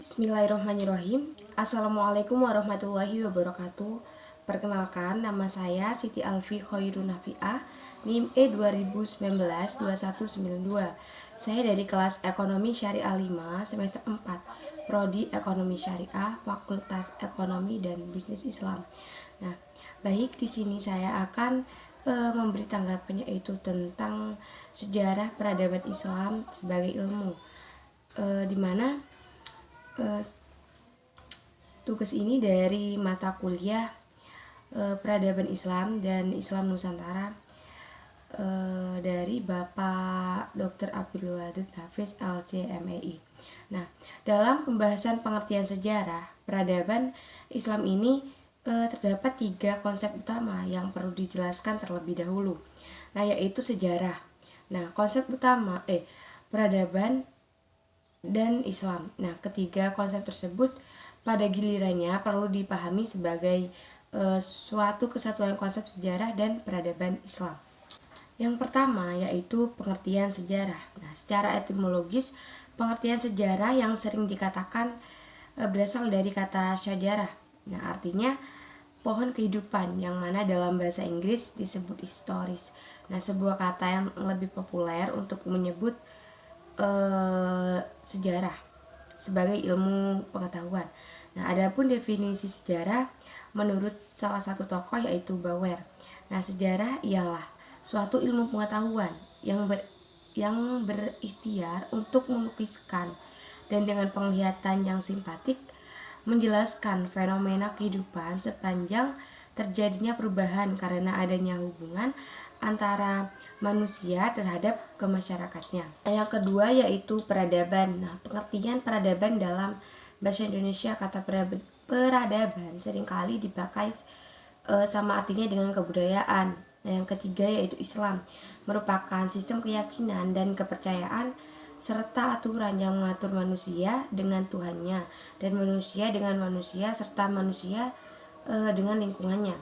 Bismillahirrahmanirrahim. Assalamualaikum warahmatullahi wabarakatuh. Perkenalkan, nama saya Siti Alfi Khairun Nafi'ah, NIM E2019-2192. Saya dari kelas Ekonomi Syariah 5 semester 4, Prodi Ekonomi Syariah, Fakultas Ekonomi dan Bisnis Islam. Nah, baik, di sini saya akan memberi tanggapan, yaitu tentang sejarah peradaban Islam sebagai ilmu, di mana tugas ini dari mata kuliah Peradaban Islam dan Islam Nusantara dari Bapak Dr. Abdul Wadud Hafiz LC.MEI. Nah, dalam pembahasan pengertian sejarah peradaban Islam ini terdapat 3 konsep utama yang perlu dijelaskan terlebih dahulu. Nah, yaitu sejarah. Nah, konsep utama peradaban dan Islam. Nah, ketiga konsep tersebut pada gilirannya perlu dipahami sebagai suatu kesatuan konsep sejarah dan peradaban Islam. Yang pertama yaitu pengertian sejarah. Nah, secara etimologis, pengertian sejarah yang sering dikatakan berasal dari kata syajarah. Nah, artinya pohon kehidupan, yang mana dalam bahasa Inggris disebut historis. Nah, sebuah kata yang lebih populer untuk menyebut sejarah sebagai ilmu pengetahuan. Nah, adapun definisi sejarah menurut salah satu tokoh yaitu Bauer. Nah, sejarah ialah suatu ilmu pengetahuan yang berikhtiar untuk melukiskan dan dengan penglihatan yang simpatik menjelaskan fenomena kehidupan sepanjang terjadinya perubahan karena adanya hubungan antara manusia terhadap kemasyarakatnya. Yang kedua yaitu peradaban. Nah, pengertian peradaban dalam bahasa Indonesia, kata peradaban seringkali dipakai sama artinya dengan kebudayaan. Nah, yang ketiga yaitu Islam, merupakan sistem keyakinan dan kepercayaan serta aturan yang mengatur manusia dengan Tuhannya dan manusia dengan manusia serta manusia dengan lingkungannya.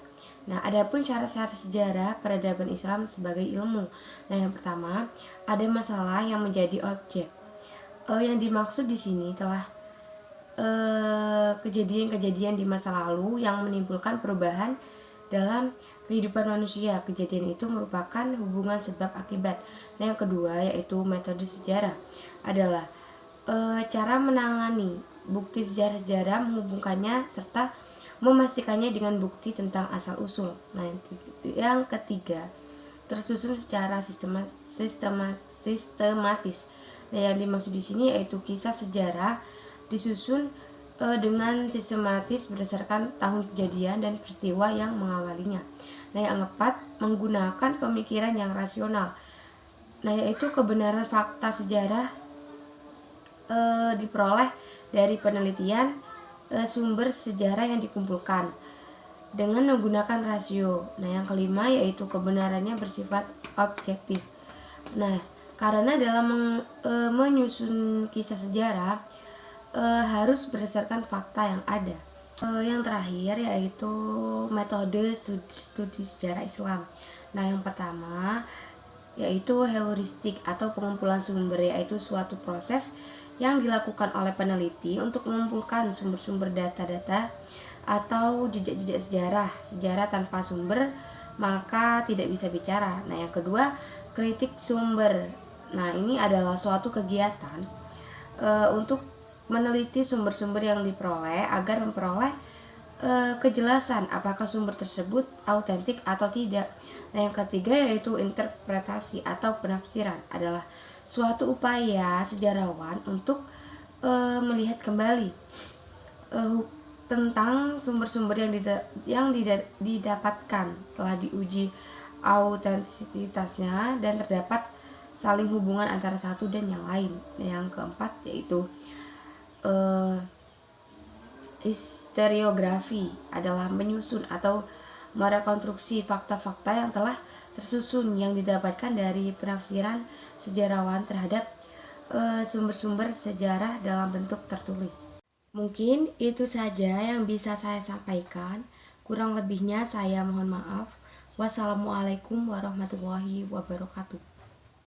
Nah, adapun syarat-syarat sejarah peradaban Islam sebagai ilmu. Nah, yang pertama, ada masalah yang menjadi objek. Yang dimaksud di sini telah kejadian-kejadian di masa lalu yang menimbulkan perubahan dalam kehidupan manusia. Kejadian itu merupakan hubungan sebab akibat. Nah, yang kedua yaitu metode sejarah adalah cara menangani bukti sejarah-sejarah, menghubungkannya serta memastikannya dengan bukti tentang asal-usul. Nah, yang ketiga tersusun secara sistematis. Nah, yang dimaksud di sini yaitu kisah sejarah disusun dengan sistematis berdasarkan tahun kejadian dan peristiwa yang mengawalinya. Nah, yang keempat menggunakan pemikiran yang rasional. Nah, yaitu kebenaran fakta sejarah diperoleh dari penelitian sumber sejarah yang dikumpulkan dengan menggunakan rasio. Nah, yang kelima yaitu kebenarannya bersifat objektif. Nah, karena dalam menyusun kisah sejarah harus berdasarkan fakta yang ada. Yang terakhir yaitu metode studi sejarah Islam. Nah, yang pertama yaitu heuristik atau pengumpulan sumber, yaitu suatu proses yang dilakukan oleh peneliti untuk mengumpulkan sumber-sumber data-data atau jejak-jejak sejarah tanpa sumber maka tidak bisa bicara. Nah, yang kedua kritik sumber. Nah, ini adalah suatu kegiatan untuk meneliti sumber-sumber yang diperoleh agar memperoleh kejelasan apakah sumber tersebut autentik atau tidak. Nah, yang ketiga yaitu interpretasi atau penafsiran adalah suatu upaya sejarawan untuk melihat kembali tentang sumber-sumber yang didapatkan telah diuji autentisitasnya dan terdapat saling hubungan antara satu dan yang lain. Yang keempat yaitu historiografi adalah menyusun atau merekonstruksi fakta-fakta yang telah tersusun yang didapatkan dari penafsiran sejarawan terhadap sumber-sumber sejarah dalam bentuk tertulis. Mungkin itu saja yang bisa saya sampaikan. Kurang lebihnya saya mohon maaf. Wassalamualaikum warahmatullahi wabarakatuh.